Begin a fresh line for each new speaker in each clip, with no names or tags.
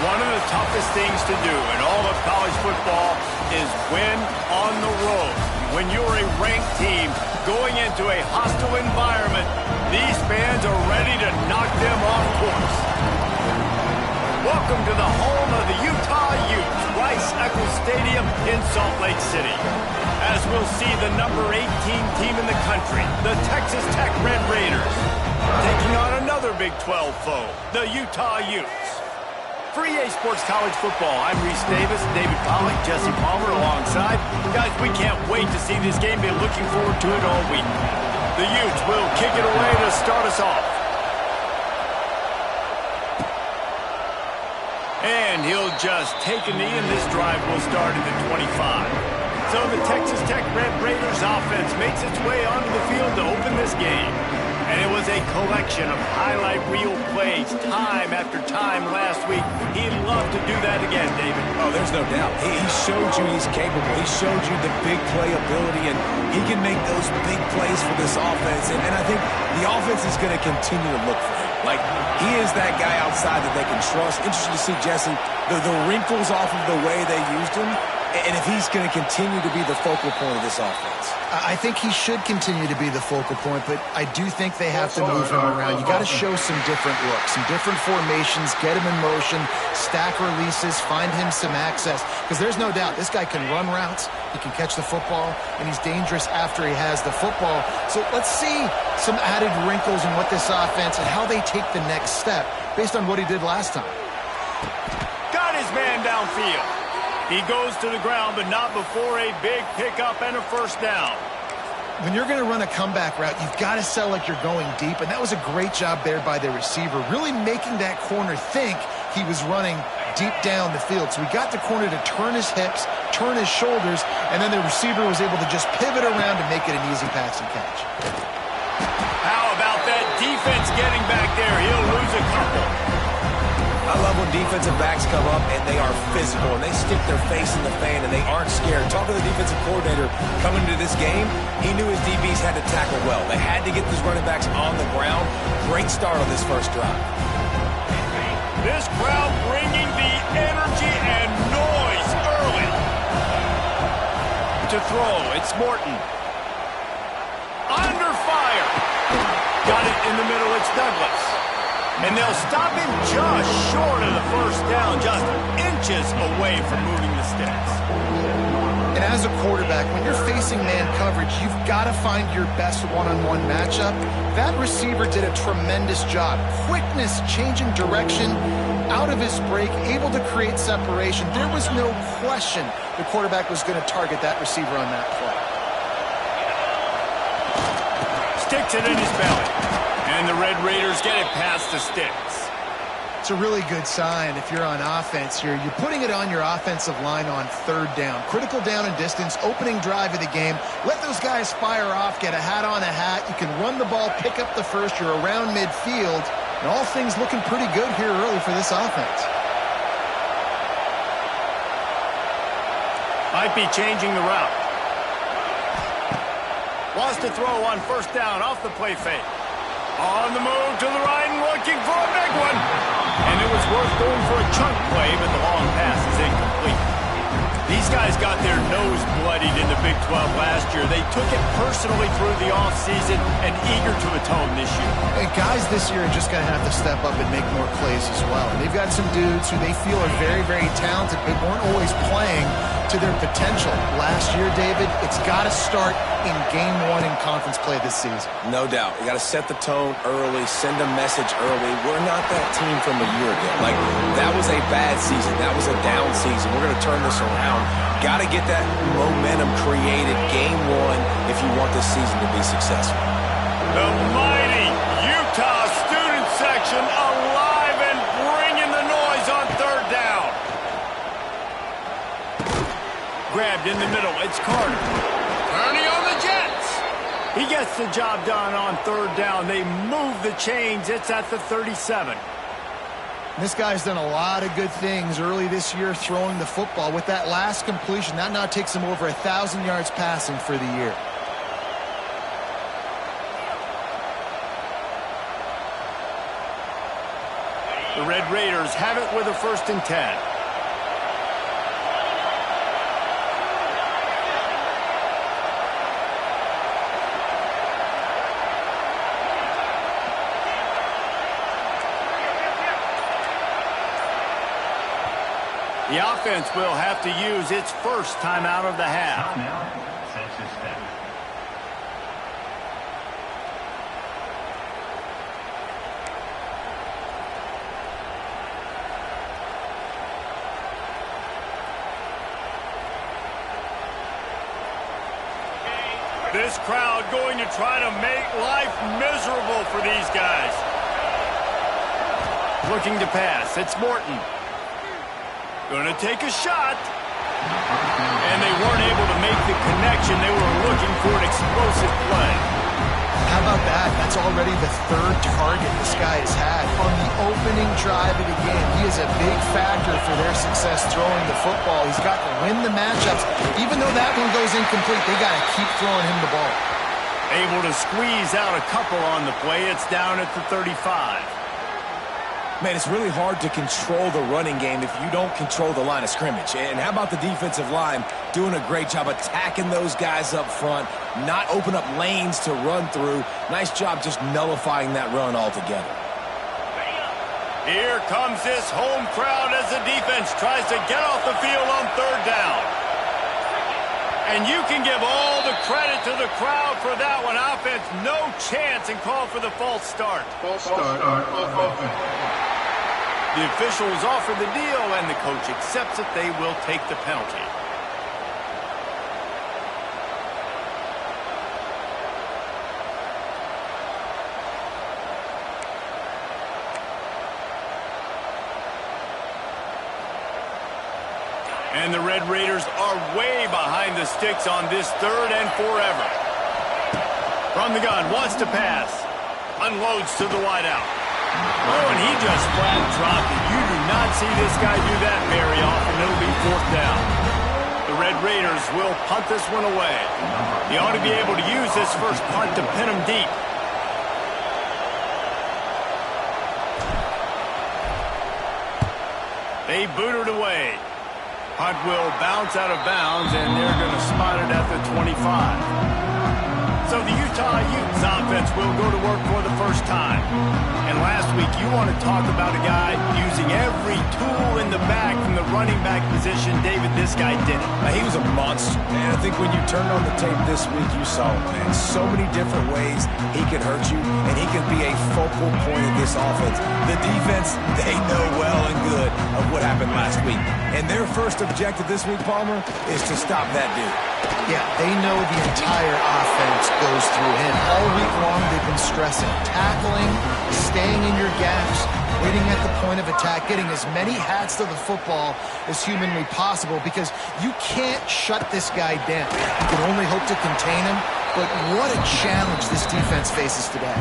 One of the toughest things to do in all of college football is win on the road. When you're a ranked team going into a hostile environment, these fans are ready to knock them off course. Welcome to the home of the Utah Utes, Rice-Eccles Stadium in Salt Lake City. As we'll see the number 18 team in the country, the Texas Tech Red Raiders, taking on another Big 12 foe, the Utah Utes. For EA Sports College Football, I'm Reese Davis, David Pollack, Jesse Palmer alongside. Guys, we can't wait to see this game. Been looking forward to it all week. The Utes will kick it away to start us off. And he'll just take a knee, and this drive will start at the 25. So the Texas Tech Red Raiders offense makes its way onto the field to open this game. And it was a collection of highlight reel plays time after time last week. He'd love to do that again, David.
Oh, there's no doubt. He showed you he's capable. He showed you the big play ability, and he can make those big plays for this offense. And I think the offense is going to continue to look for him. Like, he is that guy outside that they can trust. Interesting to see, Jesse, the wrinkles off of the way they used him, and if he's going to continue to be the focal point of this offense.
I think he should continue to be the focal point, but I do think they have to move him around. You got to show some different looks, some different formations, get him in motion, stack releases, find him some access, because there's no doubt this guy can run routes, he can catch the football, and he's dangerous after he has the football. So let's see some added wrinkles in what this offense and how they take the next step based on what he did last time.
Got his man downfield. He goes to the ground, but not before a big pickup and a first down.
When you're going to run a comeback route, you've got to sell like you're going deep, and that was a great job there by the receiver, really making that corner think he was running deep down the field. So we got the corner to turn his hips, turn his shoulders, and then the receiver was able to just pivot around and make it an easy pass and catch.
How about that defense getting back there? He'll lose a couple.
I love when defensive backs come up and they are physical and they stick their face in the fan and they aren't scared. Talk to the defensive coordinator coming into this game. He knew his DBs had to tackle well. They had to get these running backs on the ground. Great start on this first drive.
This crowd bringing the energy and noise early. To throw, it's Morton. Under fire. Got it in the middle, it's Douglas. And they'll stop him just short of the first down, just inches away from moving the sticks.
And as a quarterback, when you're facing man coverage, you've got to find your best one-on-one matchup. That receiver did a tremendous job. Quickness, changing direction, out of his break, able to create separation. There was no question the quarterback was going to target that receiver on that play.
Sticks it in his belly. And the Red Raiders get it past the sticks.
It's a really good sign if you're on offense here. You're putting it on your offensive line on third down. Critical down and distance, opening drive of the game. Let those guys fire off, get a hat on a hat. You can run the ball, pick up the first. You're around midfield. And all things looking pretty good here early for this offense.
Might be changing the route. Wants to throw on first down off the play fake. On the move to the right and looking for a big one. And it was worth going for a chunk play, but the long pass is incomplete. These guys got their nose bloodied in the Big 12 last year. They took it personally through the offseason and eager to atone this year.
And guys this year are just going to have to step up and make more plays as well. And they've got some dudes who they feel are very, very talented, but weren't always playing to their potential. Last year, David, it's got to start in game one in conference play this season.
No doubt. You got to set the tone early, send a message early. We're not that team from a year ago. Like, that was a bad season. That was a down season. We're going to turn this around. Got to get that momentum created game one if you want this season to be successful.
The mighty Utah student section alive and bringing the noise on third down. Grabbed in the middle. It's Carter. Turning on the Jets. He gets the job done on third down. They move the chains. It's at the 37.
This guy's done a lot of good things early this year throwing the football. With that last completion, that now takes him over 1,000 yards passing for the year.
The Red Raiders have it with a 1st and 10. The offense will have to use its first timeout of the half. This crowd going to try to make life miserable for these guys. Looking to pass. It's Morton. Going to take a shot. And they weren't able to make the connection. They were looking for an explosive play.
How about that? That's already the 3rd target this guy has had. On the opening drive of the game, he is a big factor for their success throwing the football. He's got to win the matchups. Even though that one goes incomplete, they got to keep throwing him the ball.
Able to squeeze out a couple on the play. It's down at the 35.
Man, it's really hard to control the running game if you don't control the line of scrimmage. And how about the defensive line doing a great job attacking those guys up front, not open up lanes to run through. Nice job just nullifying that run altogether.
Here comes this home crowd as the defense tries to get off the field on 3rd down. And you can give all the credit to the crowd for that one. Offense, no chance, and call for the false start.
False start on offense.
The officials offer the deal, and the coach accepts it. They will take the penalty. And the Red Raiders are way behind the sticks on this 3rd and forever. From the gun, wants to pass. Unloads to the wideout. Oh, and he just flat dropped it. You do not see this guy do that very often. It'll be 4th down. The Red Raiders will punt this one away. He ought to be able to use this first punt to pin him deep. They boot it away. Punt will bounce out of bounds, and they're going to spot it at the 25. So the Utah Utes offense will go to work for the first time. And last week, you want to talk about a guy using every tool in the bag from the running back position. David, this guy did it.
He was a monster, man. I think when you turned on the tape this week, you saw it, man. So many different ways he can hurt you, and he can be a focal point of this offense. The defense, they know well and good of what happened last week. And their first objective this week, Palmer, is to stop that dude.
Yeah, they know the entire offense goes through him. All week long, they've been stressing tackling, staying in your gaps, waiting at the point of attack, getting as many hats to the football as humanly possible, because you can't shut this guy down. You can only hope to contain him, but what a challenge this defense faces today.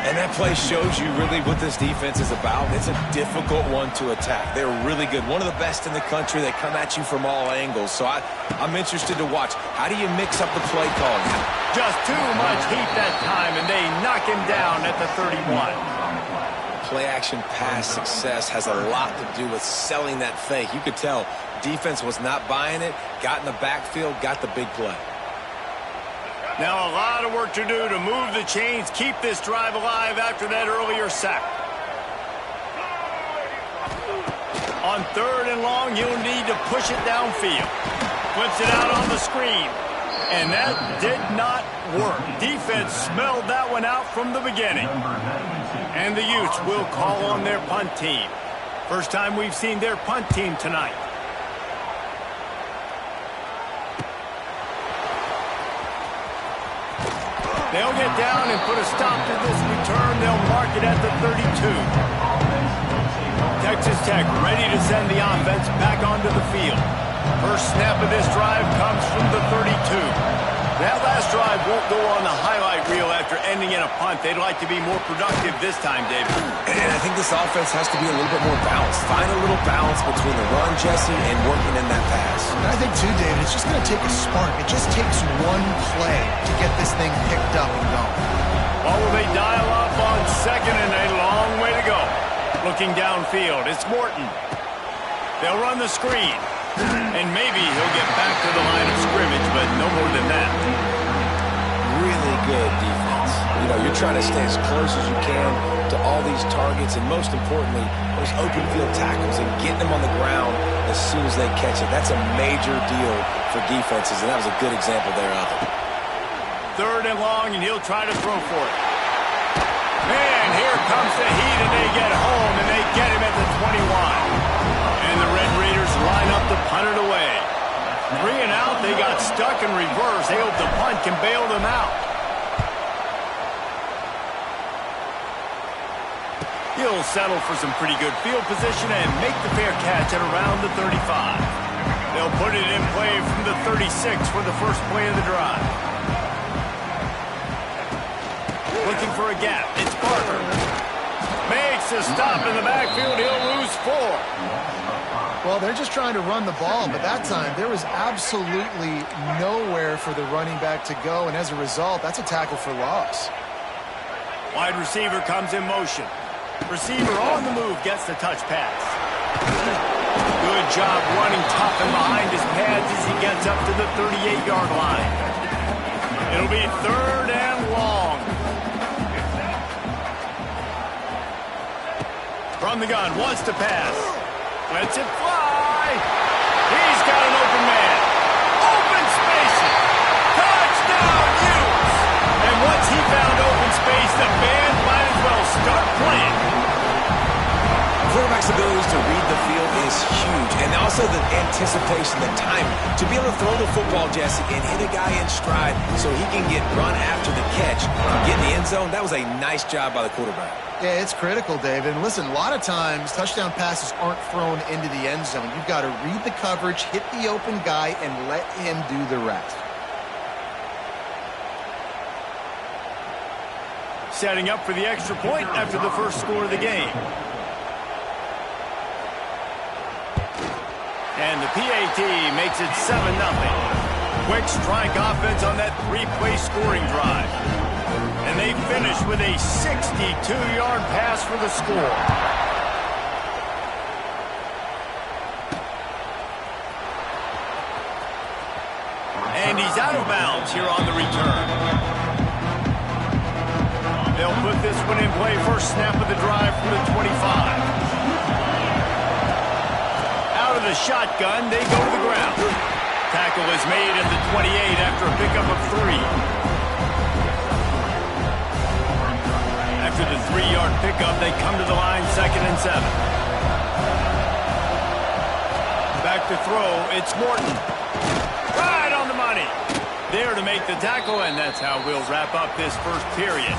And that play shows you really what this defense is about. It's a difficult one to attack. They're really good. One of the best in the country. They come at you from all angles. So I'm interested to watch. How do you mix up the play calling?
Just too much heat that time, and they knock him down at the 31.
Play-action pass success has a lot to do with selling that fake. You could tell defense was not buying it, got in the backfield, got the big play.
Now a lot of work to do to move the chains, keep this drive alive after that earlier sack. On 3rd and long, you'll need to push it downfield. Flips it out on the screen. And that did not work. Defense smelled that one out from the beginning. And the Utes will call on their punt team. First time we've seen their punt team tonight. They'll get down and put a stop to this return. They'll mark it at the 32. Texas Tech ready to send the offense back onto the field. First snap of this drive comes from the 32. That last drive won't go on the highlight reel after ending in a punt. They'd like to be more productive this time, David.
And I think this offense has to be a little bit more balanced. Find a little balance between the run, Jesse, and working in that pass.
And I think, too, David, it's just going to take a spark. It just takes one play to get this thing picked up and going.
Or will they dial up on 2nd and a long way to go? Looking downfield, it's Morton. They'll run the screen. And maybe he'll get back to the line of scrimmage, but no more than that.
Really good defense. You know, you're trying to stay as close as you can to all these targets, and most importantly, those open field tackles and getting them on the ground as soon as they catch it. That's a major deal for defenses, and that was a good example there of it.
3rd and long, and he'll try to throw for it. Man, here comes the heat, and they get home, and they get him at the 21. And the Red Raiders line up to punt it away. 3 and out, they got stuck in reverse. They hope the punt can bail them out. He'll settle for some pretty good field position and make the fair catch at around the 35. They'll put it in play from the 36 for the first play of the drive. Looking for a gap. It's Parker. Makes a stop in the backfield. He'll lose 4.
Well, they're just trying to run the ball, but that time there was absolutely nowhere for the running back to go, and as a result, that's a tackle for loss.
Wide receiver comes in motion. Receiver on the move gets the touch pass. Good job running tough and behind his pads as he gets up to the 38-yard line. It'll be 3rd and long. From the gun, wants to pass. Lets it fly. He's got an open man. Open spaces. Touchdown, Utes. And once he found open space, the band might as well start playing.
Quarterback's abilities to read the field is huge, and also the anticipation, the timing. To be able to throw the football, Jesse, and hit a guy in stride so he can get run after the catch and get in the end zone, that was a nice job by the quarterback.
Yeah, it's critical, David. And listen, a lot of times touchdown passes aren't thrown into the end zone. You've got to read the coverage, hit the open guy, and let him do the rest.
Setting up for the extra point after the first score of the game. And the PAT makes it 7-0. Quick strike offense on that 3-play scoring drive. And they finish with a 62-yard pass for the score. And he's out of bounds here on the return. They'll put this one in play. First snap of the drive from the 25. Out of the shotgun, they go to the ground. Tackle is made at the 28 after a pickup of 3. After the 3-yard pickup, they come to the line, 2nd and 7. Back to throw, it's Morton. Right on the money. There to make the tackle, and that's how we'll wrap up this first period.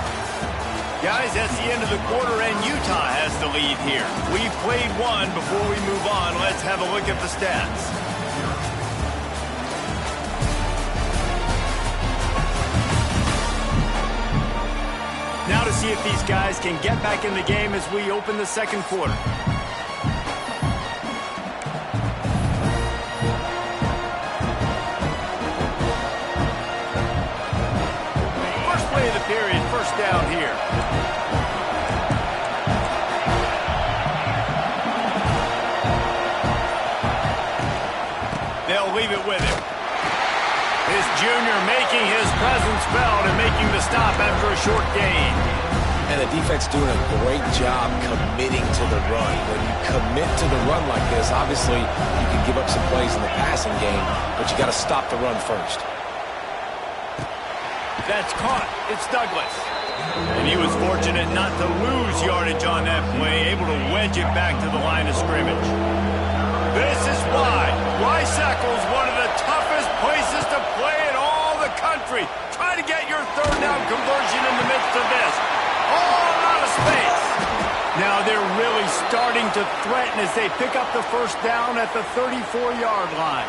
Guys, that's the end of the quarter, and Utah has the lead here. We've played one. Before we move on, let's have a look at the stats. Now to see if these guys can get back in the game as we open the second quarter. First play of the period, first down here. They'll leave it with him. His junior making his presence felt and making the stop after a short gain.
And the defense doing a great job committing to the run. When you commit to the run like this, obviously you can give up some plays in the passing game, but you got to stop the run first.
That's caught. It's Douglas. And he was fortunate not to lose yardage on that play, able to wedge it back to the line of scrimmage. This is why Rice-Eccles is one of the toughest places to play in all the country. Try to get your 3rd down conversion in the midst of this. All out of space. Now they're really starting to threaten as they pick up the first down at the 34-yard line.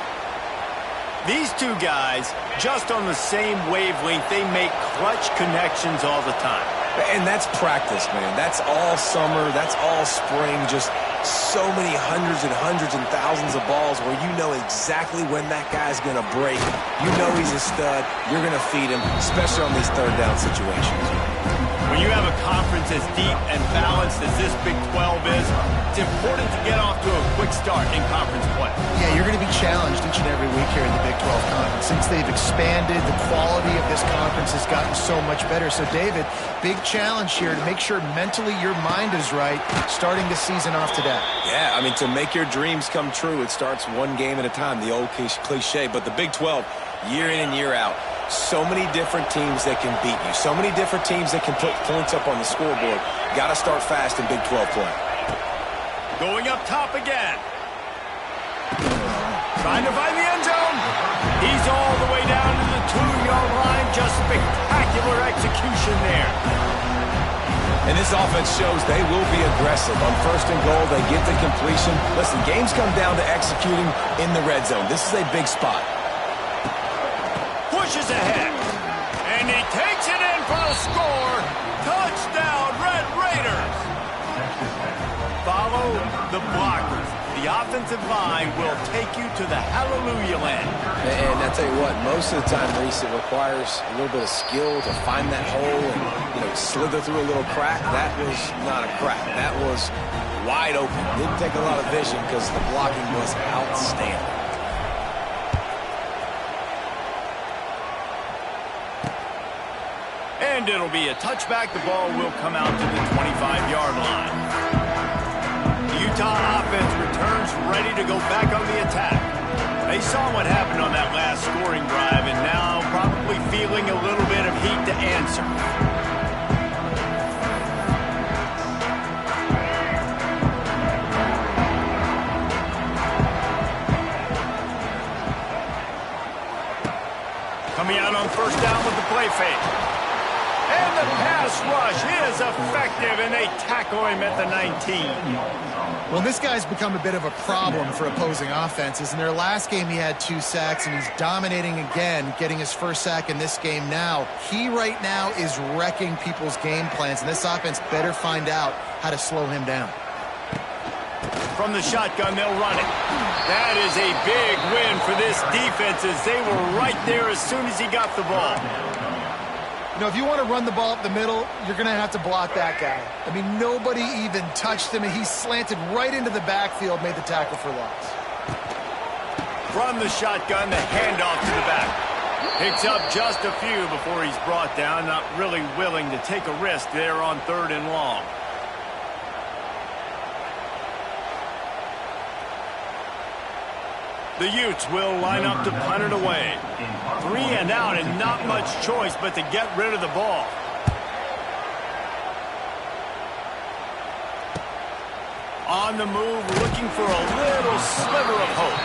These two guys, just on the same wavelength, they make clutch connections all the time.
And that's practice, man. That's all summer. That's all spring. Just so many hundreds and thousands of balls where you know exactly when that guy's going to break. You know he's a stud. You're going to feed him, especially on these 3rd down situations.
When you have a conference as deep and balanced as this Big 12 is, it's important to get off to a quick start in conference play.
Yeah, you're going to be challenged each and every week here in the Big 12 Conference. Since they've expanded, the quality of this conference has gotten so much better. So, David, big challenge here to make sure mentally your mind is right starting the season off today.
Yeah, I mean, to make your dreams come true, it starts one game at a time, the old cliche. But the Big 12, year in and year out, so many different teams that can beat you. So many different teams that can put points up on the scoreboard. Got to start fast in Big 12 play.
Going up top again. Trying to find the end zone. He's all the way down to the 2-yard line. Just spectacular execution there.
And this offense shows they will be aggressive. On first and goal, they get the completion. Listen, games come down to executing in the red zone. This is a big spot.
Pushes ahead. And he takes it in for the score. Touchdown, Red Raiders. Follow the blockers. The offensive line will take you to the hallelujah land.
And I tell you what, most of the time, Reese, it requires a little bit of skill to find that hole and, slither through a little crack. That was not a crack. That was wide open. Didn't take a lot of vision because the blocking was outstanding.
And it'll be a touchback. The ball will come out to the 25-yard line. The Utah offense returns ready to go back on the attack. They saw what happened on that last scoring drive and now probably feeling a little bit of heat to answer. Coming out on first down with the play fake. And the pass rush is effective, and they tackle him at the 19.
Well, this guy's become a bit of a problem for opposing offenses. In their last game, he had 2 sacks, and he's dominating again, getting his first sack in this game now. He right now is wrecking people's game plans, and this offense better find out how to slow him down.
From the shotgun, they'll run it. That is a big win for this defense as they were right there as soon as he got the ball.
If you want to run the ball up the middle, you're going to have to block that guy. I mean, nobody even touched him, and he slanted right into the backfield, made the tackle for loss.
From the shotgun, the handoff to the back. Picks up just a few before he's brought down, not really willing to take a risk there on 3rd and long. The Utes will line up to punt it away. 3 and out and not much choice but to get rid of the ball. On the move, looking for a little sliver of hope.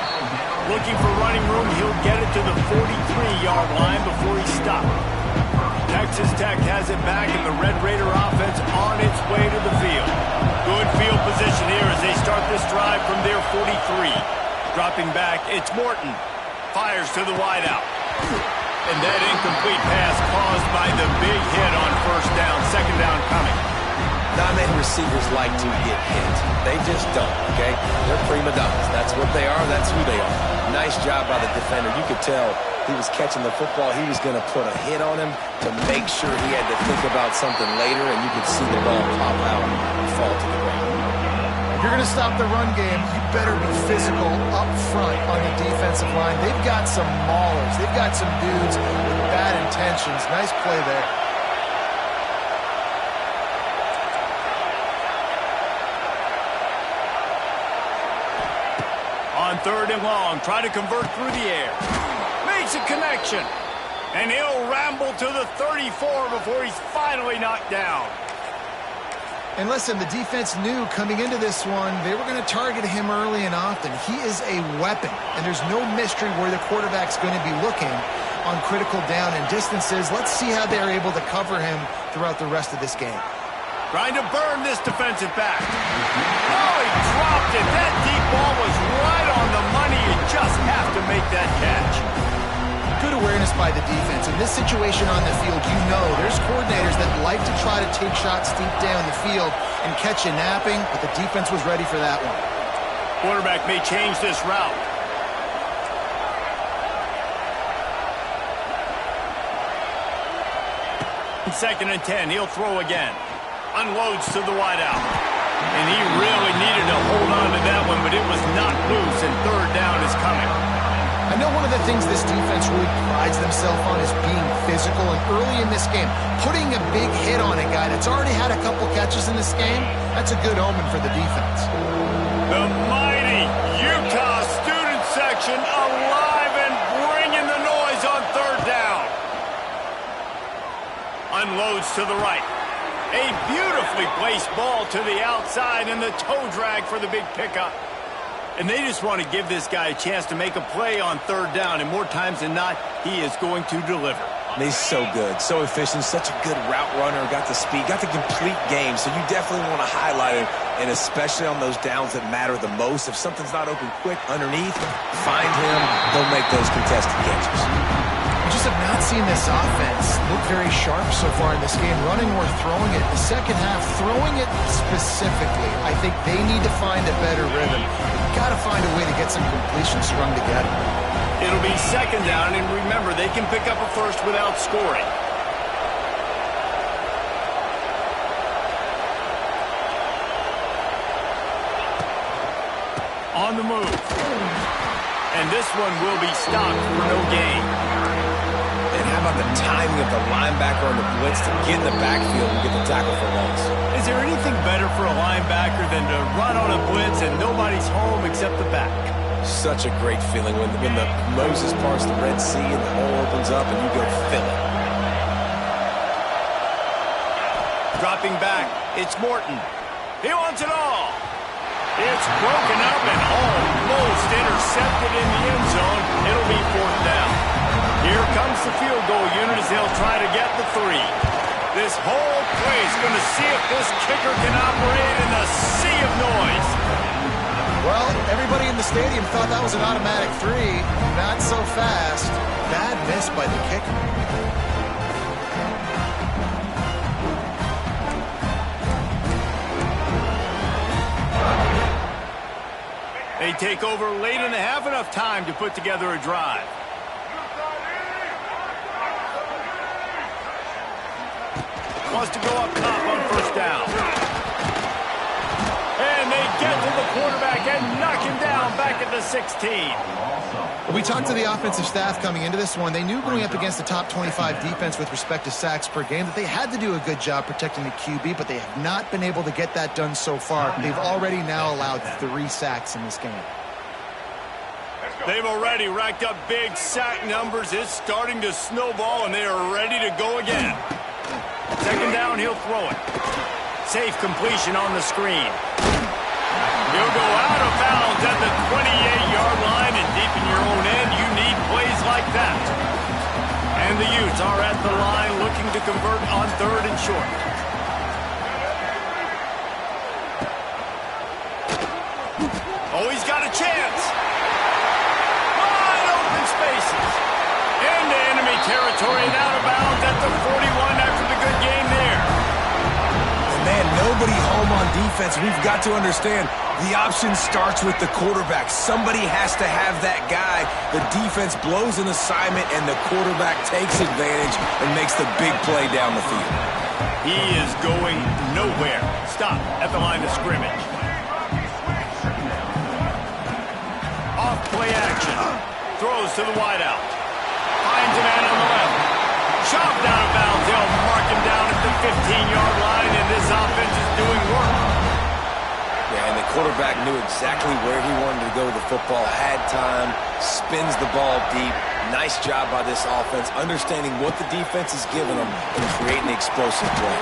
Looking for running room, he'll get it to the 43-yard line before he stopped. Texas Tech has it back and the Red Raider offense on its way to the field. Good field position here as they start this drive from their 43. Dropping back, it's Morton. Fires to the wideout. And that incomplete pass caused by the big hit on first down. 2nd down coming.
Not many receivers like to get hit. They just don't, okay? They're prima donnas. That's what they are. That's who they are. Nice job by the defender. You could tell he was catching the football. He was going to put a hit on him to make sure he had to think about something later, and you could see the ball pop out and fall to the ground.
If you're going to stop the run game, you better be physical up front on the defensive line. They've got some maulers. They've got some dudes with bad intentions. Nice play there.
On 3rd and long, try to convert through the air. Makes a connection. And he'll ramble to the 34 before he's finally knocked down.
And listen, the defense knew coming into this one, they were going to target him early and often. He is a weapon, and there's no mystery where the quarterback's going to be looking on critical down and distances. Let's see how they're able to cover him throughout the rest of this game.
Trying to burn this defensive back. Oh, he dropped it. That deep ball was right on the money. You just have to make that catch.
Good awareness by the defense. In this situation on the field, there's coordinators that like to try to take shots deep down the field and catch you napping, but the defense was ready for that one.
Quarterback may change this route. Second and 10, he'll throw again. Unloads to the wideout. And he really needed to hold on to that one, but it was not loose, and third down is coming.
I know one of the things this defense really prides themselves on is being physical, and early in this game, putting a big hit on a guy that's already had a couple catches in this game, that's a good omen for the defense.
The mighty Utah student section alive and bringing the noise on third down. Unloads to the right. A beautifully placed ball to the outside and the toe drag for the big pickup. And they just want to give this guy a chance to make a play on third down, and more times than not, he is going to deliver.
He's so good, so efficient, such a good route runner, got the speed, got the complete game, so you definitely want to highlight him, and especially on those downs that matter the most. If something's not open quick underneath, find him, they'll make those contested catches.
We just have not seen this offense look very sharp so far in this game, running or throwing it. The second half, throwing it specifically, I think they need to find a better rhythm. Got to find a way to get some completions strung together.
It'll be second down, and remember, they can pick up a first without scoring. On the move. And this one will be stopped for no gain.
And how about the timing of the linebacker on the blitz to get in the backfield and get the tackle for loss?
Is there anything better for a linebacker than to run on a blitz and nobody's home except the back?
Such a great feeling when the Moses parts the Red Sea and the hole opens up and you go fill it.
Dropping back, it's Morton. He wants it all. It's broken up and almost intercepted in the end zone. It'll be fourth down. Here comes the field goal unit as they'll try to get the 3. This whole play is going to see if this kicker can operate in the sea of noise.
Well, everybody in the stadium thought that was an automatic 3. Not so fast. Bad miss by the kicker.
They take over late and they have enough time to put together a drive. Wants to go up top on first down. And they get to the quarterback and knock him down back at the 16.
We talked to the offensive staff coming into this one. They knew going up against the top 25 defense with respect to sacks per game that they had to do a good job protecting the QB, but they have not been able to get that done so far. They've already now allowed 3 sacks in this game.
They've already racked up big sack numbers. It's starting to snowball, and they are ready to go again. Second down, he'll throw it. Safe completion on the screen. He'll go out of bounds at the 28-yard line, and deep in your own end, you need plays like that. And the Utes are at the line looking to convert on third and short. Oh, he's got a chance. Wide open spaces. Into enemy territory and out of bounds at the 41 after the good game there.
Man, nobody home on defense. We've got to understand the option starts with the quarterback. Somebody has to have that guy. The defense blows an assignment, and the quarterback takes advantage and makes the big play down the field.
He is going nowhere. Stop at the line of scrimmage. Off play action. Throws to the wideout. Finds a man on the left. Chopped out of bounds. They'll mark him down at the 15-yard line, and this offense is doing work.
Yeah, and the quarterback knew exactly where he wanted to go with the football, had time, spins the ball deep. Nice job by this offense, understanding what the defense is giving them and creating the explosive play.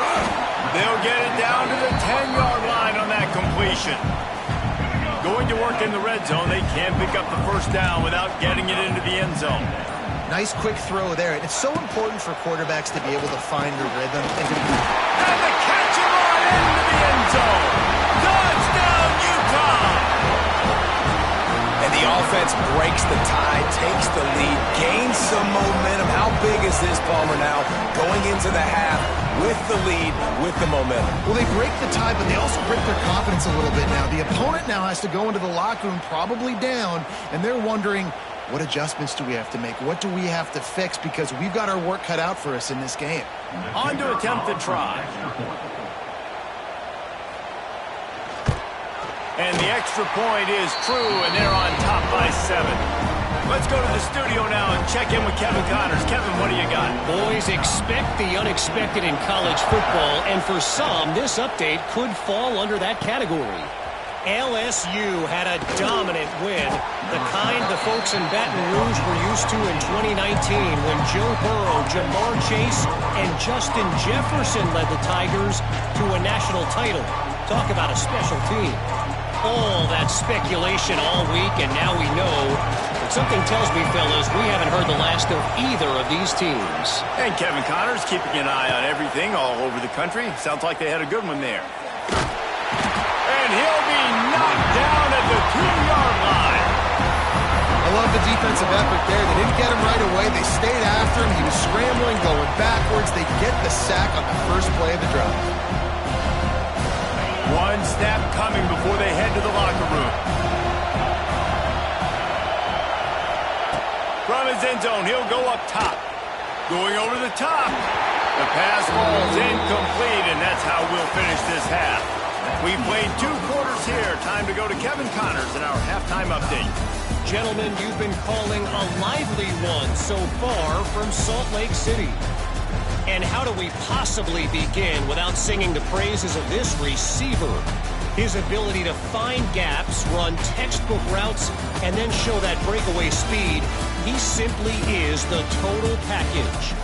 They'll get it down to the 10-yard line on that completion. Going to work in the red zone, they can't pick up the first down without getting it into the end zone.
Nice quick throw there. And it's so important for quarterbacks to be able to find a rhythm. And
the catch him on into the end zone. Touchdown, Utah!
And the offense breaks the tie, takes the lead, gains some momentum. How big is this, Palmer, now? Going into the half with the lead, with the momentum.
Well, they break the tie, but they also break their confidence a little bit now. The opponent now has to go into the locker room probably down, and they're wondering, What adjustments do we have to make? What do we have to fix? Because we've got our work cut out for us in this game.
On to attempt the try. And the extra point is true, and they're on top by 7. Let's go to the studio now and check in with Kevin Connors. Kevin, what do you got?
Boys, expect the unexpected in college football, and for some, this update could fall under that category. LSU had a dominant win, the kind the folks in Baton Rouge were used to in 2019 when Joe Burrow, Jamar Chase, and Justin Jefferson led the Tigers to a national title. Talk about a special team. All that speculation all week, and now we know. But something tells me, fellas, we haven't heard the last of either of these teams.
And Kevin Connors keeping an eye on everything all over the country. Sounds like they had a good one there. And he'll be knocked down at the 2-yard line.
I love the defensive effort there. They didn't get him right away. They stayed after him. He was scrambling, going backwards. They get the sack on the first play of the drive.
One snap coming before they head to the locker room. From his end zone, he'll go up top. Going over the top. The pass falls incomplete, and that's how we'll finish this half. We've played 2 quarters here. Time to go to Kevin Connors in our halftime update.
Gentlemen, you've been calling a lively one so far from Salt Lake City. And how do we possibly begin without singing the praises of this receiver? His ability to find gaps, run textbook routes, and then show that breakaway speed. He simply is the total package.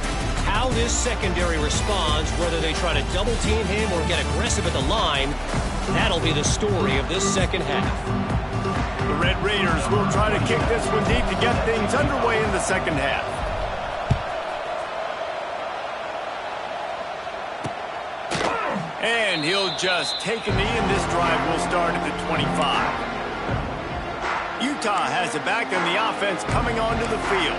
How this secondary responds, whether they try to double team him or get aggressive at the line, that'll be the story of this second half.
The Red Raiders will try to kick this one deep to get things underway in the second half. And he'll just take a knee, and this drive will start at the 25. Utah has it back, and the offense coming onto the field.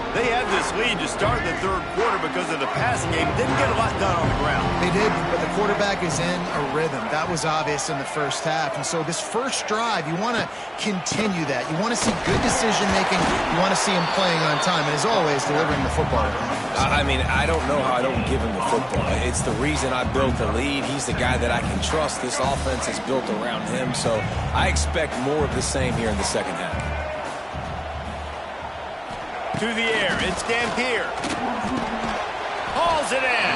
They had this lead to start the 3rd quarter because of the passing game. Didn't get a lot done on the ground.
They did, but the quarterback is in a rhythm. That was obvious in the first half. And so this first drive, you want to continue that. You want to see good decision-making. You want to see him playing on time. And as always, delivering the football.
I mean, I don't know how I don't give him the football. It's the reason I built the lead. He's the guy that I can trust. This offense is built around him. So I expect more of the same here in the second half.
To the air, it's Dampier. Hauls it in.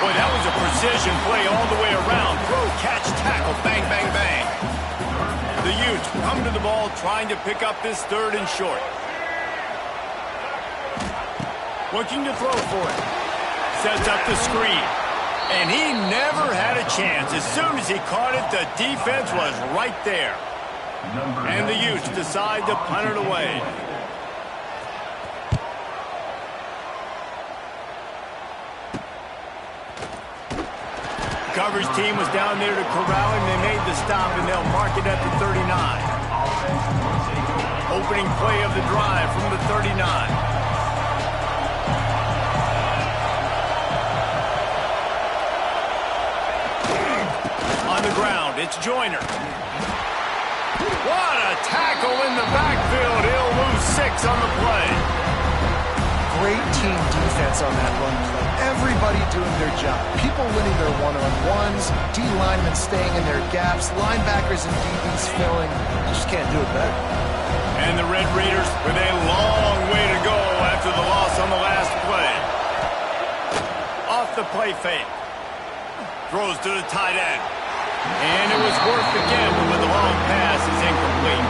Boy, that was a precision play all the way around. Throw, catch, tackle, bang, bang, bang. The Utes come to the ball trying to pick up this 3rd and short. Looking to throw for it. Sets up the screen. And he never had a chance. As soon as he caught it, the defense was right there. And the Utes decide to punt it away. Coverage team was down there to corral him. They made the stop, and they'll mark it at the 39. Opening play of the drive from the 39. On the ground, it's Joyner. What a tackle in the backfield. He'll lose 6 on the play.
Great team defense on that run play. Everybody doing their job. People winning their one-on-ones, D-linemen staying in their gaps, linebackers and DBs filling. You just can't do it better.
And the Red Raiders with a long way to go after the loss on the last play. Off the play fake. Throws to the tight end. And it was worth the gamble, but the long pass is incomplete.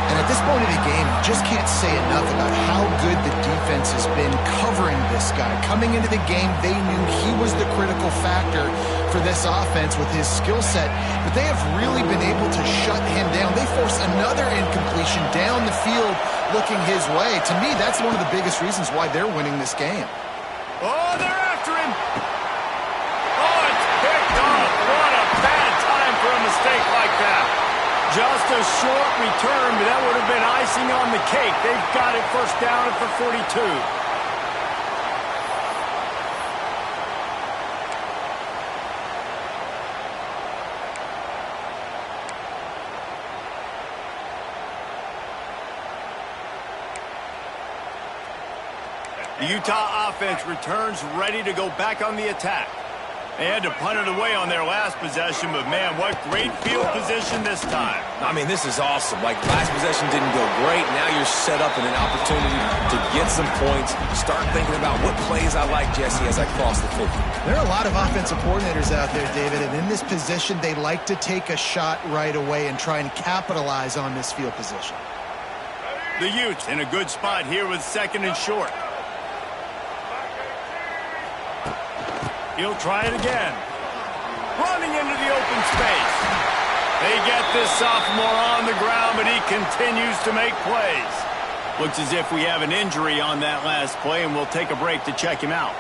And at this point of the game, you just can't say enough about how good the defense has been covering this guy. Coming into the game, they knew he was the critical factor for this offense with his skill set, but they have really been able to shut him down. They forced another incompletion down the field looking his way. To me, that's one of the biggest reasons why they're winning this game.
Oh, they're after him. Oh, it's picked off. What a bad time for a mistake like that. Just a short return, but that would have been icing on the cake. They've got it first down at the 42. The Utah offense returns ready to go back on the attack. They had to punt it away on their last possession, but man, what great field position this time.
I mean, this is awesome. Like, last possession didn't go great. Now you're set up in an opportunity to get some points. Start thinking about what plays I like, Jesse, as I cross the 50.
There are a lot of offensive coordinators out there, David, and in this position, they like to take a shot right away and try and capitalize on this field position.
The Utes in a good spot here with 2nd and short. He'll try it again. Running into the open space. They get this sophomore on the ground, but he continues to make plays. Looks as if we have an injury on that last play, and we'll take a break to check him out.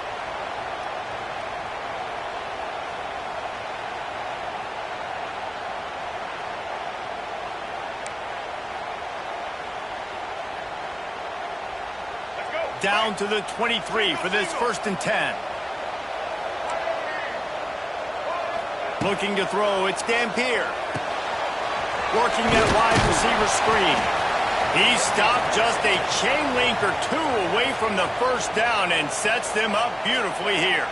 Down to the 23 for this 1st and 10. Looking to throw, it's Dampier. Working that wide receiver screen. He stopped just a chain link or 2 away from the 1st down and sets them up beautifully here.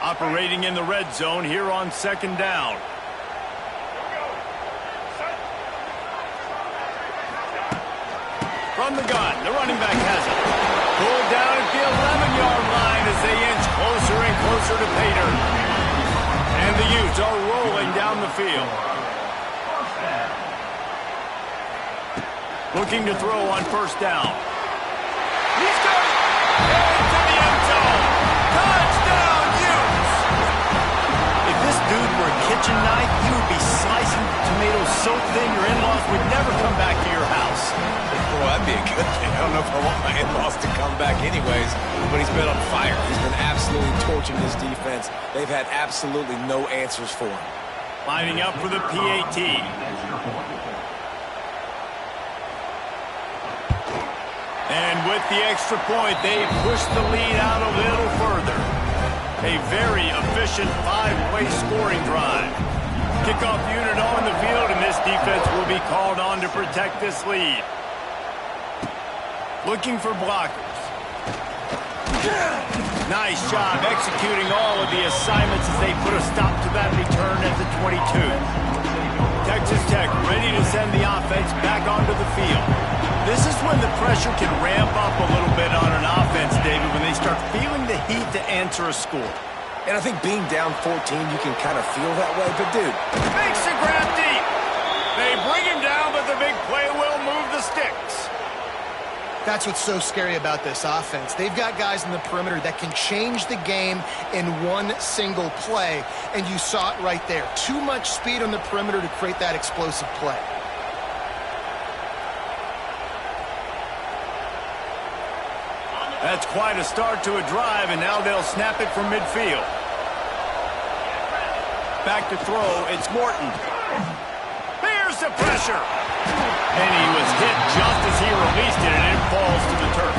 Operating in the red zone here on 2nd down. From the gun, the running back has it. Pulled down at the 11-yard line as they inch closer and closer to pay dirt. And the Utes are rolling down the field. Looking to throw on 1st down. He's got it! Into the end zone. Touchdown, Utes! If this dude were a kitchen knife, he would be slicing tomatoes so thin your in-laws would never come back to your house.
Well, that'd be a good thing. I don't know if I want my in-laws to come back anyways, but he's been on fire. He's been absolutely torching this defense. They've had absolutely no answers for him.
Lining up for the PAT. And with the extra point, they push the lead out a little further. A very efficient 5-play scoring drive. Kickoff unit on the field, and this defense will be called on to protect this lead. Looking for blockers. Nice job executing all of the assignments as they put a stop to that return at the 22. Texas Tech ready to send the offense back onto the field. This is when the pressure can ramp up a little bit on an offense, David, when they start feeling the heat to answer a score.
And I think being down 14, you can kind of feel that way. But, dude,
makes the grab deep. They bring him down, but the big play will move the sticks.
That's what's so scary about this offense. They've got guys in the perimeter that can change the game in one single play, and you saw it right there. Too much speed on the perimeter to create that explosive play.
That's quite a start to a drive, and now they'll snap it from midfield. Back to throw, it's Morton. Here's the pressure. And he was hit just as he released it, and it falls to the turf.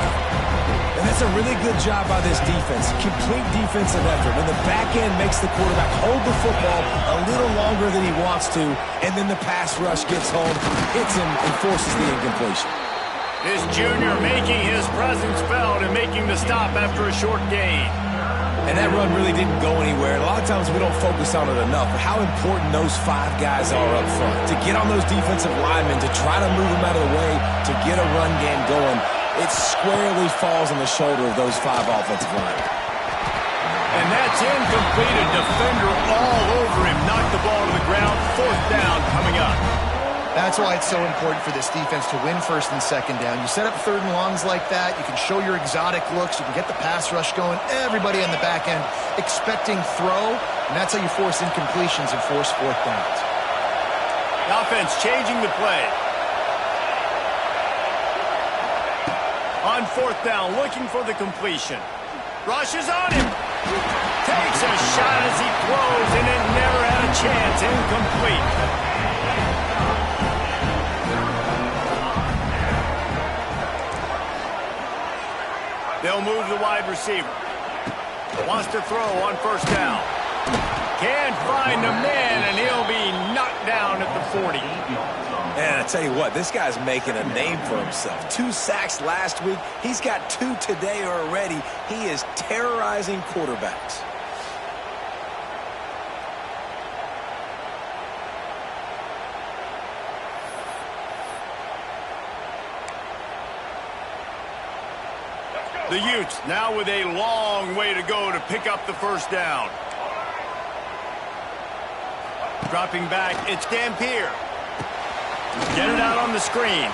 And that's a really good job by this defense. Complete defensive effort. When the back end makes the quarterback hold the football a little longer than he wants to, and then the pass rush gets home, hits him, and forces the incompletion.
This junior making his presence felt and making the stop after a short gain.
And that run really didn't go anywhere. A lot of times we don't focus on it enough, but how important those 5 guys are up front. To get on those defensive linemen, to try to move them out of the way, to get a run game going, it squarely falls on the shoulder of those 5 offensive linemen.
And that's incomplete. A defender all over him. Knocked the ball to the ground. 4th down coming up.
That's why it's so important for this defense to win 1st and 2nd down. You set up 3rd and longs like that. You can show your exotic looks. You can get the pass rush going. Everybody on the back end expecting throw, and that's how you force incompletions and force 4th downs.
The offense changing the play. On 4th down, looking for the completion. Rushes on him. Takes a shot as he throws, and it never had a chance. Incomplete. They'll move the wide receiver. Wants to throw on 1st down. Can't find the man, and he'll be knocked down at the 40.
And I tell you what, this guy's making a name for himself. 2 sacks last week. He's got 2 today already. He is terrorizing quarterbacks.
The Utes now with a long way to go to pick up the first down. Dropping back, it's Dampier. Get it out on the screen.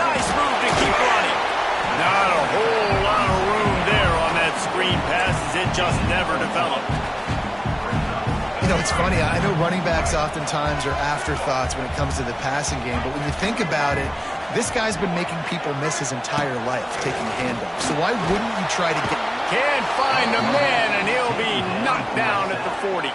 Nice move to keep running. Not a whole lot of room there on that screen pass as it just never developed.
You know, it's funny. I know running backs oftentimes are afterthoughts when it comes to the passing game, but when you think about it, this guy's been making people miss his entire life taking handoffs. So why wouldn't you try to get...
Can't find a man, and he'll be knocked down at the 40.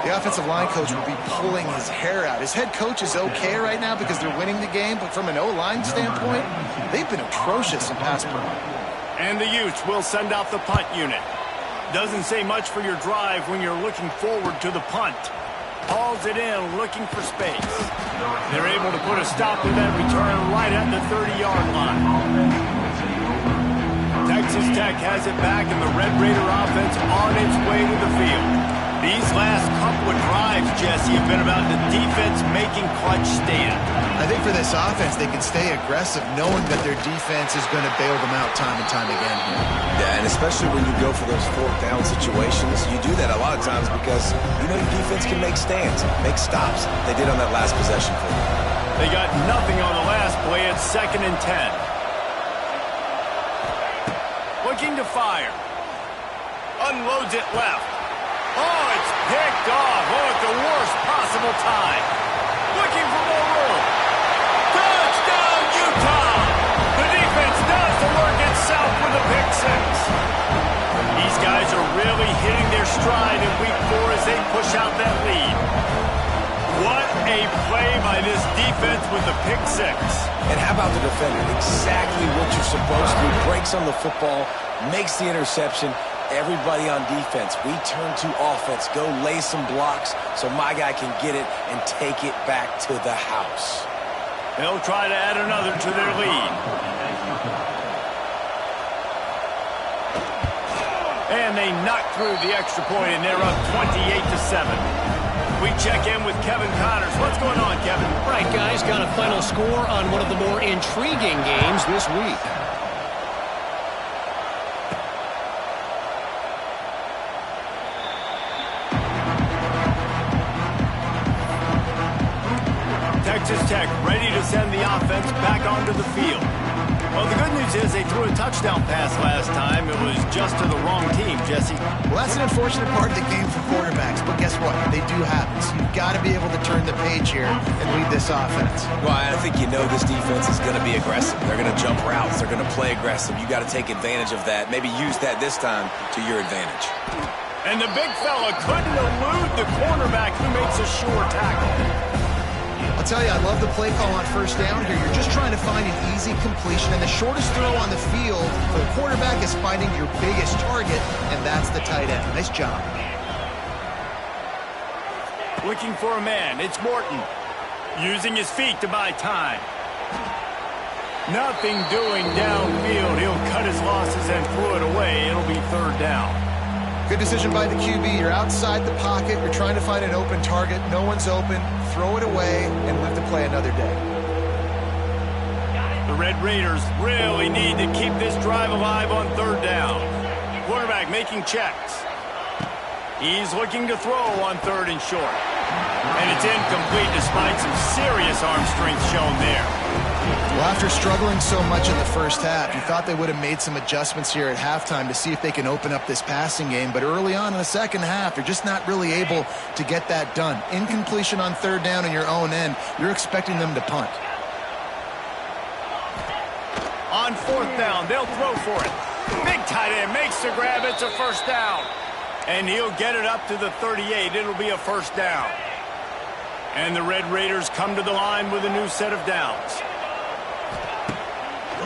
The offensive line coach will be pulling his hair out. His head coach is okay right now because they're winning the game, but from an O-line standpoint, they've been atrocious in pass pro.
And the Utes will send out the punt unit. Doesn't say much for your drive when you're looking forward to the punt. Hauls it in, looking for space. They're able to put a stop to that return right at the 30-yard line. Texas Tech has it back, and the Red Raider offense on its way to the field. These last couple of drives, Jesse, have been about the defense making clutch stand.
I think for this offense, they can stay aggressive knowing that their defense is going to bail them out time and time again.
Yeah, and especially when you go for those 4th down situations, you do that a lot of times because you know your defense can make stands, make stops. They did on that last possession for them.
They got nothing on the last play. It's 2nd and 10. Looking to fire. Unloads it left. Oh, it's picked off. Oh, at the worst possible time. Looking for more room. Touchdown, Utah! The defense does the work itself with a pick 6. These guys are really hitting their stride in week 4 as they push out that lead. What a play by this defense with the pick 6.
And how about the defender? Exactly what you're supposed to. Breaks on the football, makes the interception. Everybody on defense, we turn to offense. Go lay some blocks so my guy can get it and take it back to the house.
They'll try to add another to their lead. And they knock through the extra point, and they're up 28-7. We check in with Kevin Connors. What's going on, Kevin?
Right, guys, got a final score on one of the more intriguing games this week.
Texas Tech ready to send the offense back onto the field. Well, the good news is they threw a touchdown pass last time. It was just to the wrong team, Jesse.
Well, that's an unfortunate part of the game for quarterbacks, but guess what? They do happen. So you've got to be able to turn the page here and lead this offense.
Well, I think you know this defense is going to be aggressive. They're going to jump routes. They're going to play aggressive. You got to take advantage of that. Maybe use that this time to your advantage.
And the big fella couldn't elude the cornerback who makes a sure tackle.
I'll tell you, I love the play call on first down here. You're just trying to find an easy completion, and the shortest throw on the field for the quarterback is finding your biggest target, and that's the tight end. Nice job.
Looking for a man. It's Morton. Using his feet to buy time. Nothing doing downfield. He'll cut his losses and throw it away. It'll be 3rd down.
Good decision by the QB. You're outside the pocket. You're trying to find an open target. No one's open. Throw it away and live to play another day.
The Red Raiders really need to keep this drive alive on 3rd down. Quarterback making checks. He's looking to throw on 3rd and short. And it's incomplete despite some serious arm strength shown there.
Well, after struggling so much in the first half, you thought they would have made some adjustments here at halftime to see if they can open up this passing game. But early on in the second half, they're just not really able to get that done. Incompletion on 3rd down in your own end, you're expecting them to punt.
On 4th down, they'll throw for it. Big tight end makes the grab. It's a 1st down. And he'll get it up to the 38. It'll be a 1st down. And the Red Raiders come to the line with a new set of downs.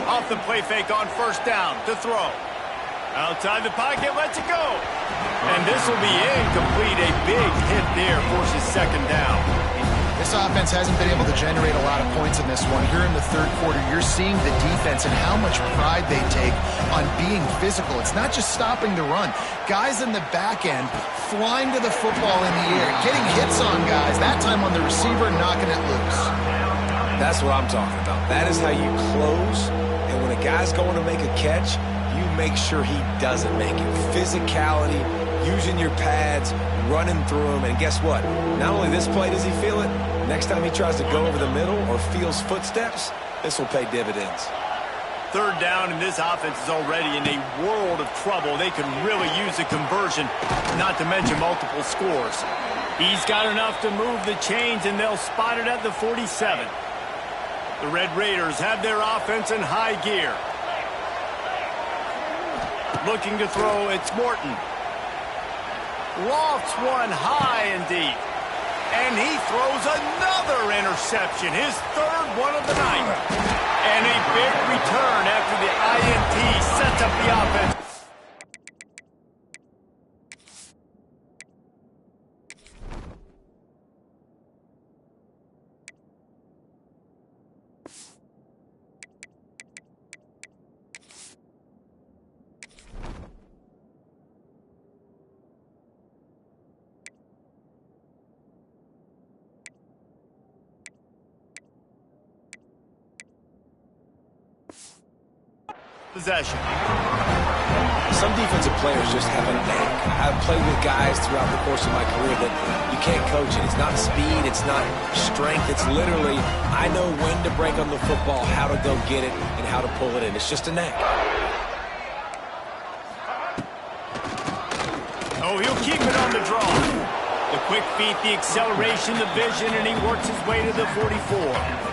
Off the play fake on 1st down to throw. Outside the pocket, lets it go. And this will be incomplete. A big hit there forces second down.
This offense hasn't been able to generate a lot of points in this one. Here in the third quarter, you're seeing the defense and how much pride they take on being physical. It's not just stopping the run. Guys in the back end flying to the football in the air, getting hits on guys, that time on the receiver, knocking it loose.
That's what I'm talking about. That is how you close. And when a guy's going to make a catch, you make sure he doesn't make it. Physicality, using your pads, running through them. And guess what? Not only this play does he feel it, next time he tries to go over the middle or feels footsteps, this will pay dividends.
Third down, and this offense is already in a world of trouble. They could really use a conversion, not to mention multiple scores. He's got enough to move the chains, and they'll spot it at the 47. The Red Raiders have their offense in high gear. Looking to throw, it's Morton. Lofts one high and deep. And he throws another interception, his third one of the night. And a big return after the INT sets up the offense. Possession.
Some defensive players just have a knack. I've played with guys throughout the course of my career that you can't coach it. It's not speed, it's not strength. It's literally, I know when to break on the football, how to go get it, and how to pull it in. It's just a knack.
Oh, he'll keep it on the draw. The quick feet, the acceleration, the vision, and he works his way to the 44.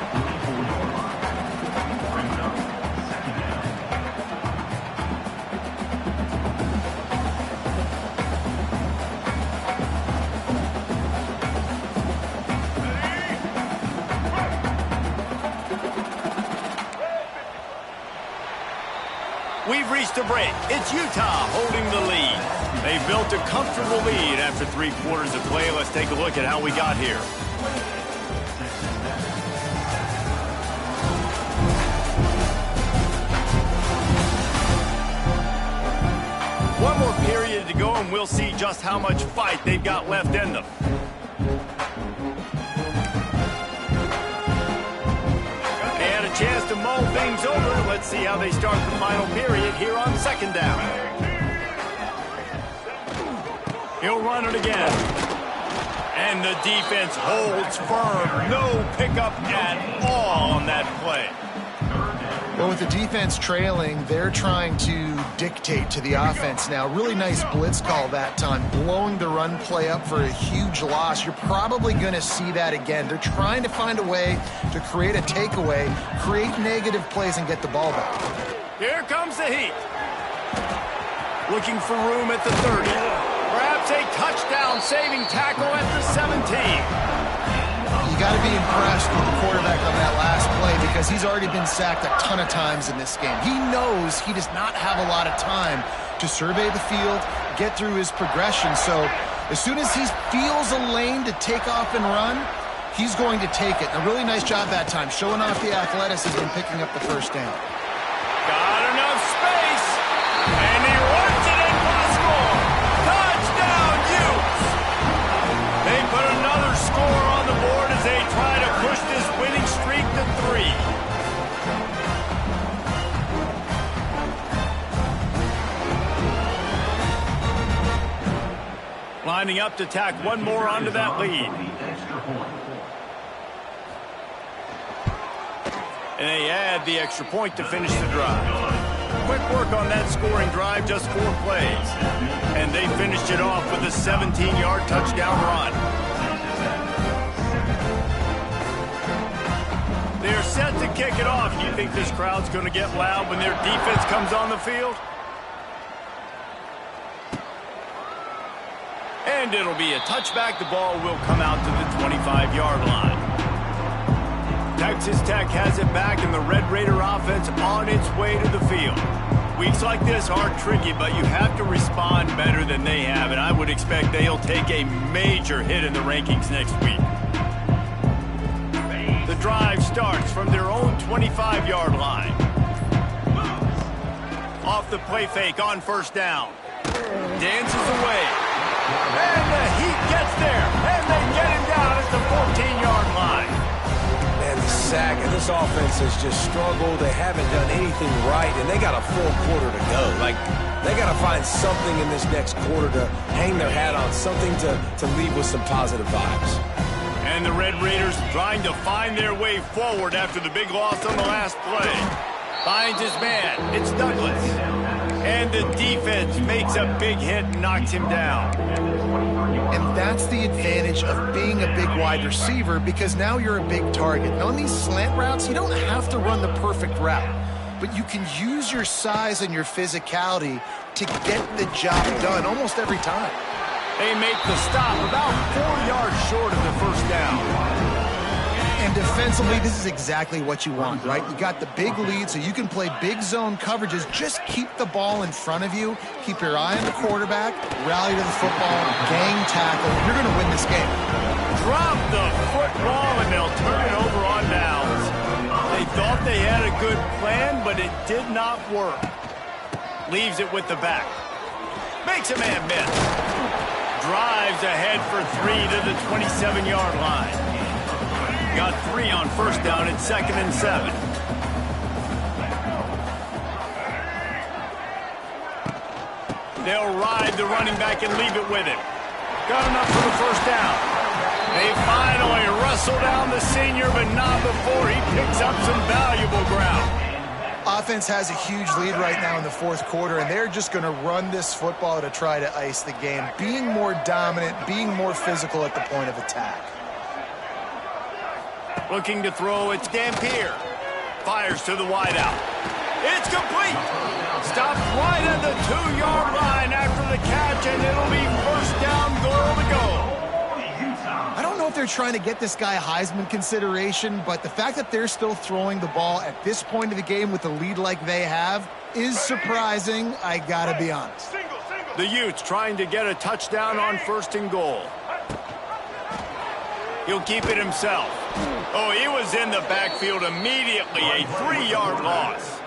We've reached a break. It's Utah holding the lead. They built a comfortable lead after 3 quarters of play. Let's take a look at how we got here. One more period to go, and we'll see just how much fight they've got left in them. Chance to mull things over. Let's see how they start the final period here on second down. He'll run it again. And the defense holds firm. No pickup at all on that play.
Well, with the defense trailing, they're trying to dictate to the offense now. Really nice blitz call that time, blowing the run play up for a huge loss. You're probably going to see that again. They're trying to find a way to create a takeaway, create negative plays, and get the ball back.
Here comes the heat. Looking for room at the 30. Perhaps a touchdown-saving tackle at the 17.
You got to be impressed with the quarterback on that last play because he's already been sacked a ton of times in this game. He knows he does not have a lot of time to survey the field, get through his progression. So as soon as he feels a lane to take off and run, he's going to take it. A really nice job that time, showing off the athleticism and picking up the first down.
Got enough space, and he runs it in for the score. Touchdown, Utes! They put another score on the board as they try to push this winning streak to 3. Lining up to tack one more onto that lead. And they add the extra point to finish the drive. Quick work on that scoring drive, just 4 plays. And they finished it off with a 17-yard touchdown run. They're set to kick it off. You think this crowd's going to get loud when their defense comes on the field? And it'll be a touchback. The ball will come out to the 25-yard line. Texas Tech has it back, and the Red Raider offense on its way to the field. Weeks like this are tricky, but you have to respond better than they have, and I would expect they'll take a major hit in the rankings next week. The drive starts from their own 25-yard line. Off the play fake on first down. Dances away. And the Heat gets there, and they get him down at the 14-yard line.
Man, the sack, and this offense has just struggled. They haven't done anything right, and they got a full quarter to go. Like, they got to find something in this next quarter to hang their hat on, something to leave with some positive vibes.
And the Red Raiders trying to find their way forward after the big loss on the last play. Finds his man. It's Douglas. And the defense makes a big hit and knocks him down.
And that's the advantage of being a big wide receiver, because now you're a big target. And on these slant routes, you don't have to run the perfect route, but you can use your size and your physicality to get the job done almost every time.
They make the stop about 4 yards short of the first down.
And defensively, this is exactly what you want, right? You got the big lead, so you can play big zone coverages. Just keep the ball in front of you. Keep your eye on the quarterback. Rally to the football. Gang tackle. You're going to win this game.
Drop the football, and they'll turn it over on downs. They thought they had a good plan, but it did not work. Leaves it with the back. Makes a man miss. Drives ahead for 3 to the 27-yard line. Got 3 on first down and 2nd and 7. They'll ride the running back and leave it with him. Got enough for the first down. They finally wrestle down the senior, but not before he picks up some valuable ground.
Offense has a huge lead right now in the fourth quarter, and they're just going to run this football to try to ice the game, being more dominant, being more physical at the point of attack.
Looking to throw, it's Dampier. Fires to the wideout. It's complete. Stopped right at the 2-yard line after the catch, and it'll be first down, goal to go.
I don't know if they're trying to get this guy Heisman consideration, but the fact that they're still throwing the ball at this point of the game with a lead like they have is surprising, I gotta be honest.
The Utes trying to get a touchdown on 1st and goal. He'll keep it himself. Oh, he was in the backfield immediately. A 3-yard loss.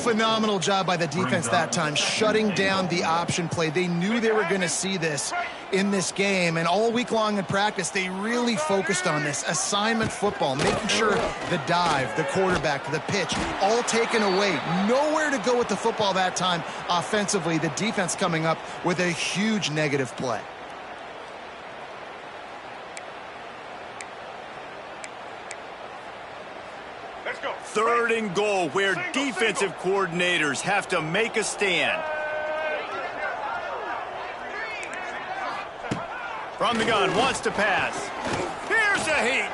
Phenomenal job by the defense that time, shutting down the option play. They knew they were going to see this in this game, and all week long in practice, they really focused on this assignment football, making sure the dive, the quarterback, the pitch, all taken away. Nowhere to go with the football that time offensively. The defense coming up with a huge negative play.
Third and goal, where defensive coordinators have to make a stand. From the gun, wants to pass. Here's a Heat.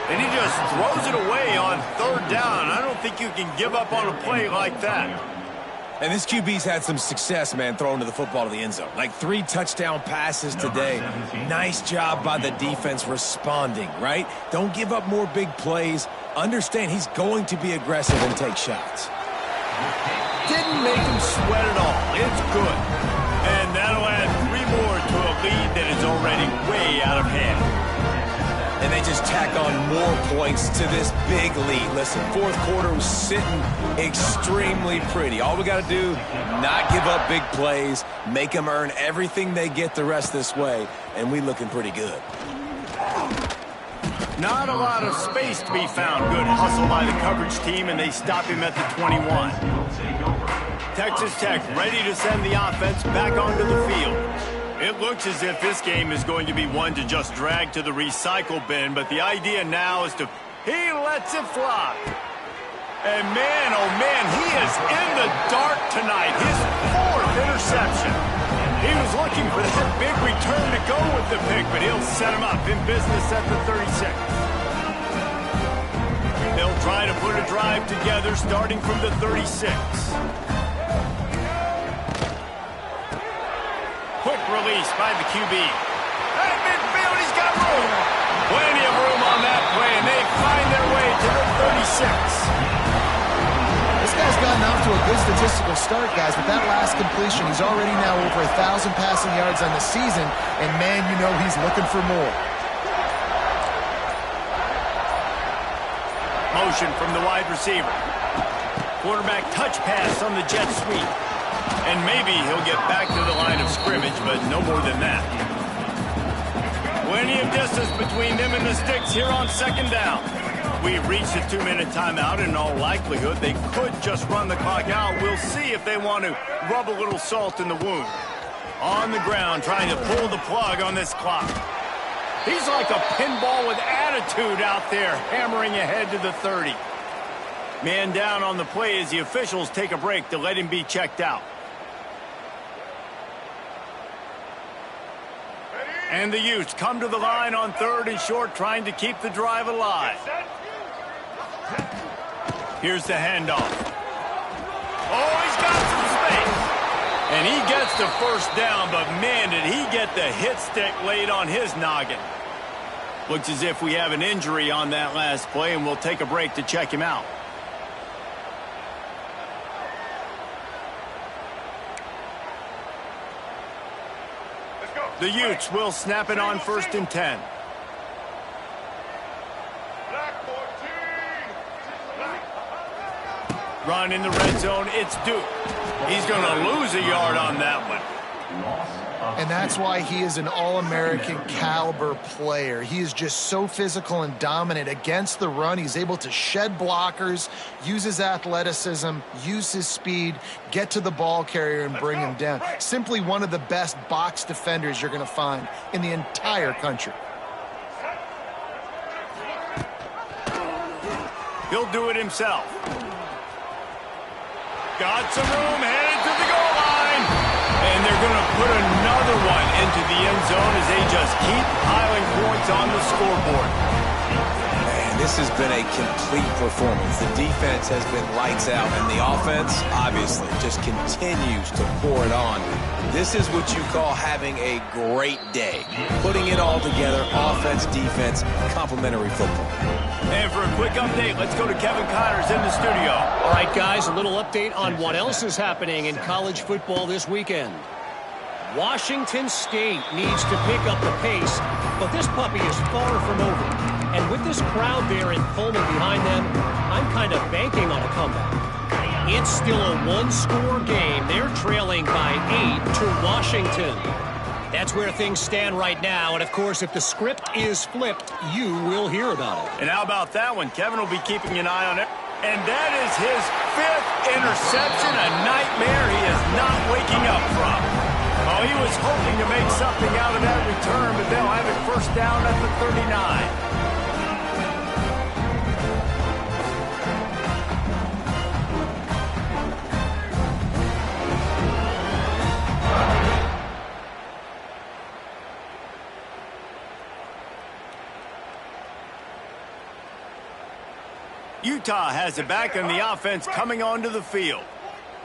And he just throws it away on 3rd down. I don't think you can give up on a play like that.
And this QB's had some success, man, throwing to the football to the end zone. Like 3 touchdown passes today. Nice job by the defense responding, right? Don't give up more big plays. Understand he's going to be aggressive and take shots.
Didn't make him sweat at all. It's good. And that'll add 3 more to a lead that is already way out of hand.
And they just tack on more points to this big lead. Listen, fourth quarter was sitting extremely pretty. All we got to do, not give up big plays, make them earn everything they get the rest this way, and we looking pretty good.
Not a lot of space to be found. Good hustle by the coverage team, and they stop him at the 21. Texas Tech ready to send the offense back onto the field. It looks as if this game is going to be one to just drag to the recycle bin, but the idea now is to... He lets it fly. And man, oh man, he is in the dark tonight. His 4th interception. He was looking for that big return to go with the pick, but he'll set him up in business at the 36. They'll try to put a drive together starting from the 36. Quick release by the QB. At midfield, he's got room. Plenty of room on that play, and they find their way to the 36.
This guy's gotten off to a good statistical start, guys. With that last completion, he's already now over 1,000 passing yards on the season, and man, you know he's looking for more.
Motion from the wide receiver. Quarterback touch pass on the jet sweep. And maybe he'll get back to the line of scrimmage, but no more than that. Plenty of distance between them and the sticks here on second down. We've reached a 2-minute timeout. In all likelihood, they could just run the clock out. We'll see if they want to rub a little salt in the wound. On the ground, trying to pull the plug on this clock. He's like a pinball with attitude out there, hammering ahead to the 30. Man down on the play as the officials take a break to let him be checked out. And the Utes come to the line on 3rd and short, trying to keep the drive alive. Here's the handoff. Oh, he's got some space. And he gets the first down, but man, did he get the hit stick laid on his noggin. Looks as if we have an injury on that last play, and we'll take a break to check him out. The Utes will snap it on 1st and 10. Run in the red zone. It's Duke. He's going to lose a yard on that one.
And that's why he is an All-American caliber player. He is just so physical and dominant against the run. He's able to shed blockers, use his athleticism, use his speed, get to the ball carrier and bring him down. Simply one of the best box defenders you're going to find in the entire country.
He'll do it himself. Got some room, headed to the goal line. And they're going to put another one into the end zone as they just keep piling points on the scoreboard.
Man, this has been a complete performance. The defense has been lights out, and the offense, obviously, just continues to pour it on. This is what you call having a great day. Putting it all together, offense, defense, complementary football.
And for a quick update, let's go to Kevin Connors in the studio.
All right, guys, a little update on what else is happening in college football this weekend. Washington State needs to pick up the pace, but this puppy is far from over. And with this crowd there in Pullman behind them, I'm kind of banking on a comeback. It's still a one-score game. They're trailing by 8 to Washington. That's where things stand right now, and of course, if the script is flipped, you will hear about it.
And how about that one? Kevin will be keeping an eye on it. And that is his 5th interception, a nightmare he is not waking up from. Oh, he was hoping to make something out of that return, but they'll have it first down at the 39. Utah has it back, and the offense coming onto the field.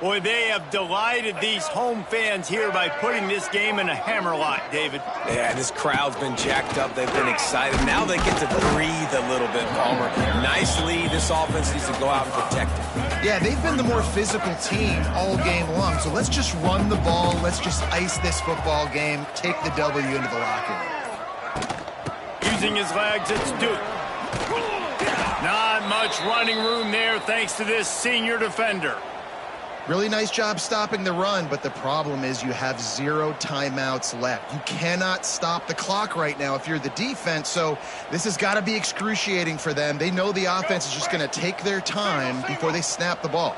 Boy, they have delighted these home fans here by putting this game in a hammerlock, David.
Yeah, this crowd's been jacked up. They've been excited. Now they get to breathe a little bit, Palmer. Nice lead. This offense needs to go out and protect it.
Yeah, they've been the more physical team all game long. So let's just run the ball. Let's just ice this football game. Take the W into the locker room.
Using his legs, it's Duke. Not much running room there thanks to this senior defender.
Really nice job stopping the run, but the problem is you have 0 timeouts left. You cannot stop the clock right now if you're the defense, so this has got to be excruciating for them. They know the offense is just going to take their time before they snap the ball.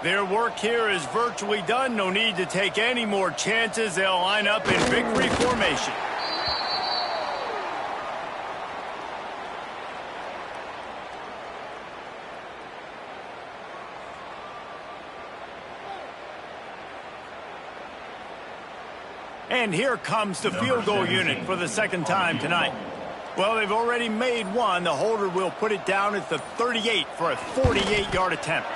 Their work here is virtually done. No need to take any more chances. They'll line up in victory formation. And here comes the field goal unit for the second time tonight. Well, they've already made one. The holder will put it down at the 38 for a 48-yard attempt.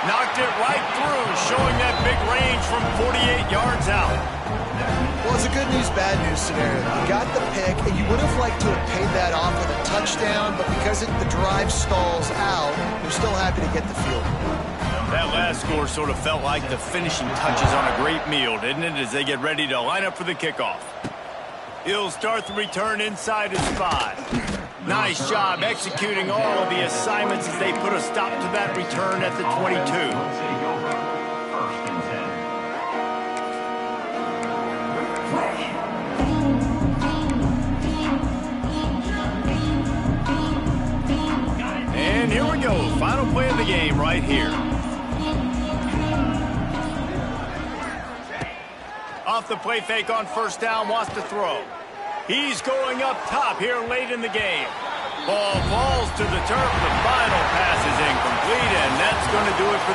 Knocked it right through, showing that big range from 48 yards out.
Well, it's a good news, bad news scenario. You got the pick, and you would have liked to have paid that off with a touchdown, but because the drive stalls out, you're still happy to get the field goal.
That last score sort of felt like the finishing touches on a great meal, didn't it, as they get ready to line up for the kickoff. He'll start the return inside his 5. Nice job executing all of the assignments as they put a stop to that return at the 22. And here we go. Final play of the game right here. Off the play fake on first down, wants to throw. He's going up top here late in the game. Ball falls to the turf. The final pass is incomplete, and that's going to do it for